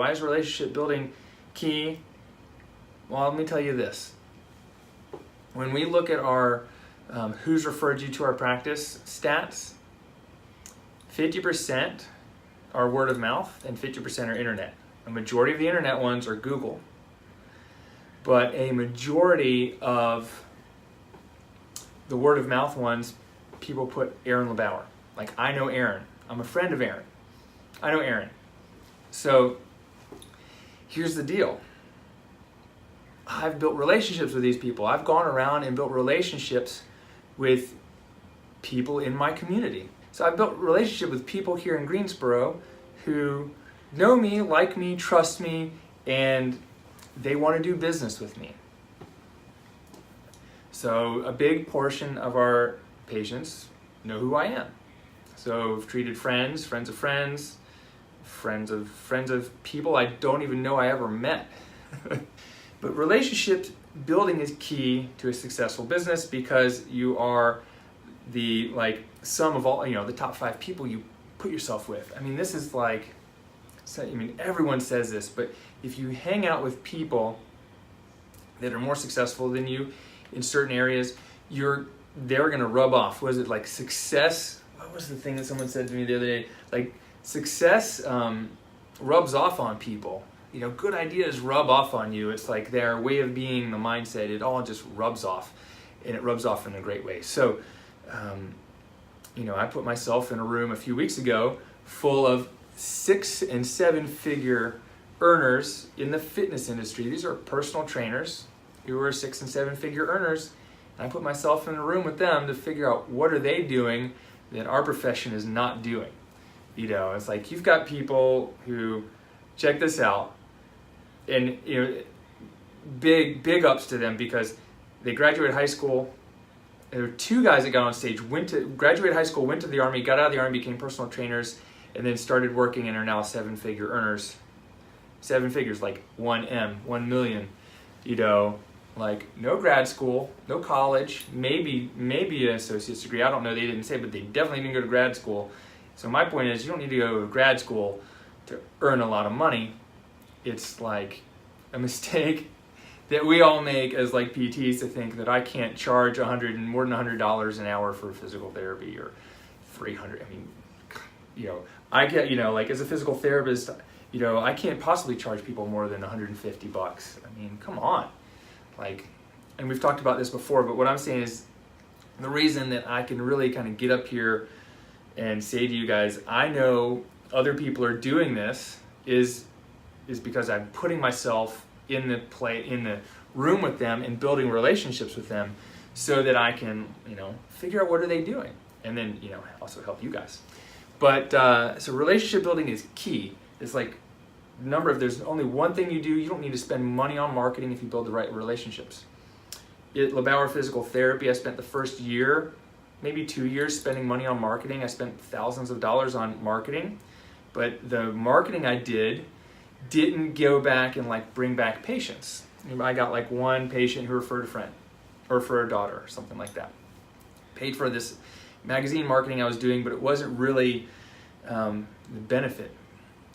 why is relationship building key? Well, let me tell you this. When we look at our who's referred you to our practice stats, 50% are word of mouth and 50% are internet. A majority of the internet ones are Google. But a majority of the word of mouth ones, people put Aaron LeBauer. Like, I know Aaron. I'm a friend of Aaron. I know Aaron. So here's the deal. I've built relationships with these people. I've gone around and built relationships with people in my community. So I've built a relationship with people here in Greensboro who know me, like me, trust me, and they want to do business with me. So a big portion of our patients know who I am. So I've treated friends, friends of friends, friends of people I don't even know I ever met. But relationship building is key to a successful business because you are the sum of all, the top 5 people you put yourself with. I mean, this is everyone says this, but if you hang out with people that are more successful than you in certain areas, they're going to rub off. Was it like success? What was the thing that someone said to me the other day? Like, success rubs off on people. Good ideas rub off on you. It's like their way of being, the mindset, it all just rubs off, and it rubs off in a great way. So, I put myself in a room a few weeks ago full of 6- and 7-figure earners in the fitness industry. These are personal trainers who are 6- and 7-figure earners. And I put myself in a room with them to figure out what are they doing that our profession is not doing. It's like you've got people who, check this out, and big ups to them because they graduated high school. There were 2 guys that got on stage, graduated high school, went to the Army, got out of the Army, became personal trainers, and then started working and are now 7-figure earners. 7 figures, like 1 million, like no grad school, no college, maybe an associate's degree. I don't know, they didn't say, but they definitely didn't go to grad school. So my point is, you don't need to go to grad school to earn a lot of money. It's like a mistake that we all make as like PTs to think that I can't charge more than $100 an hour for physical therapy or $300. I mean, I get, as a physical therapist, I can't possibly charge people more than $150. I mean, come on. And we've talked about this before, but what I'm saying is the reason that I can really kind of get up here and say to you guys, I know other people are doing this is because I'm putting myself in the room with them and building relationships with them so that I can, figure out what are they doing and then, also help you guys. But so relationship building is key. It's like there's only one thing you do. You don't need to spend money on marketing if you build the right relationships. At LeBauer Physical Therapy, I spent the first year, maybe 2 years spending money on marketing. I spent thousands of dollars on marketing, but the marketing I didn't go back and bring back patients. I got one patient who referred a friend or for a daughter or something like that. Paid for this magazine marketing I was doing, but it wasn't really the benefit.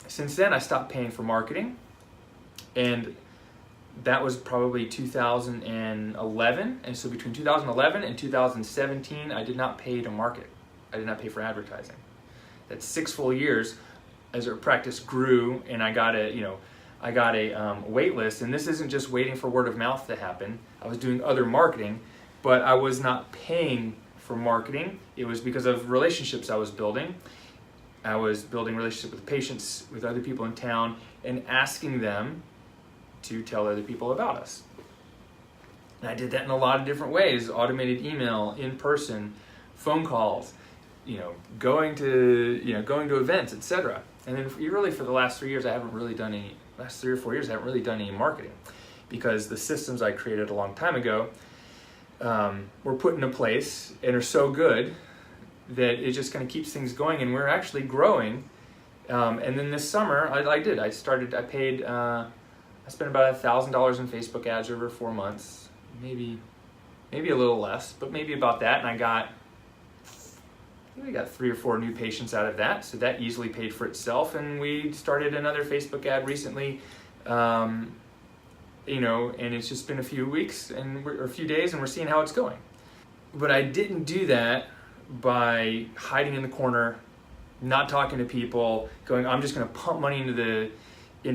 Since then, I stopped paying for marketing, and that was probably 2011. And so between 2011 and 2017, I did not pay to market. I did not pay for advertising. That's 6 full years as our practice grew, and I got a wait list. And this isn't just waiting for word of mouth to happen. I was doing other marketing, but I was not paying for marketing. It was because of relationships I was building. I was building relationships with patients, with other people in town, and asking them to tell other people about us. And I did that in a lot of different ways: automated email, in person, phone calls, going to events, etc. And then really for the last 3 years, last 3 or 4 years, I haven't really done any marketing because the systems I created a long time ago were put into place and are so good that it just kind of keeps things going, and we're actually growing. And then this summer, I spent about $1,000 in Facebook ads over 4 months, maybe a little less, but maybe about that. And I got we got 3 or 4 new patients out of that, so that easily paid for itself. And we started another Facebook ad recently, and it's just been a few weeks or a few days, and we're seeing how it's going. But I didn't do that by hiding in the corner, not talking to people, going, I'm just going to pump money into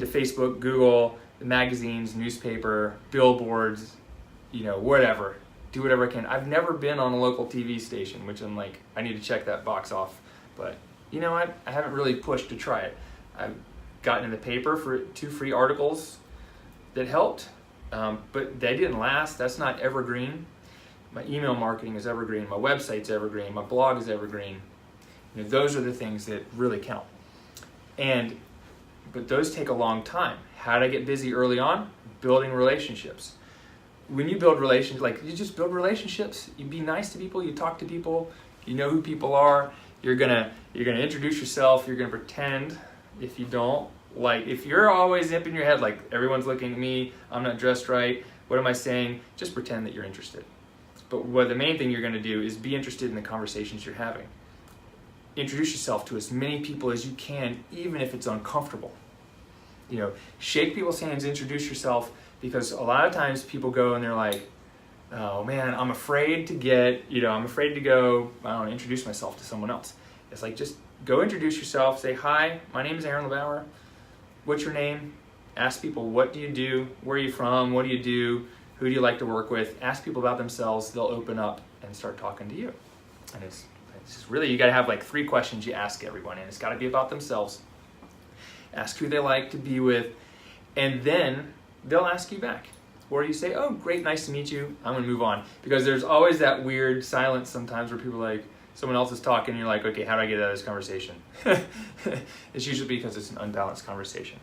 Facebook, Google, magazines, newspaper, billboards, whatever. Do whatever I can. I've never been on a local TV station, which I'm like, I need to check that box off. But you know what? I haven't really pushed to try it. I've gotten in the paper for 2 free articles that helped, but they didn't last. That's not evergreen. My email marketing is evergreen. My website's evergreen. My blog is evergreen. Those are the things that really count. But those take a long time. How did I get busy early on? Building relationships. When you build relationships, you just build relationships. You be nice to people. You talk to people. You know who people are. You're gonna introduce yourself. You're gonna pretend. If you don't, if you're always up in your head, everyone's looking at me, I'm not dressed right, what am I saying? Just pretend that you're interested. But the main thing you're gonna do is be interested in the conversations you're having. Introduce yourself to as many people as you can, even if it's uncomfortable. Shake people's hands, introduce yourself, because a lot of times people go and they're like, oh man, I'm afraid to go, introduce myself to someone else. It's like, just go introduce yourself, say, hi, my name is LeBauer. What's your name? Ask people, what do you do? Where are you from? What do you do? Who do you like to work with? Ask people about themselves. They'll open up and start talking to you. And it's just really, you got to have 3 questions you ask everyone, and it's got to be about themselves. Ask who they like to be with, and then they'll ask you back. Or you say, oh, great, nice to meet you. I'm going to move on. Because there's always that weird silence sometimes where people someone else is talking, and you're like, okay, how do I get out of this conversation? It's usually because it's an unbalanced conversation.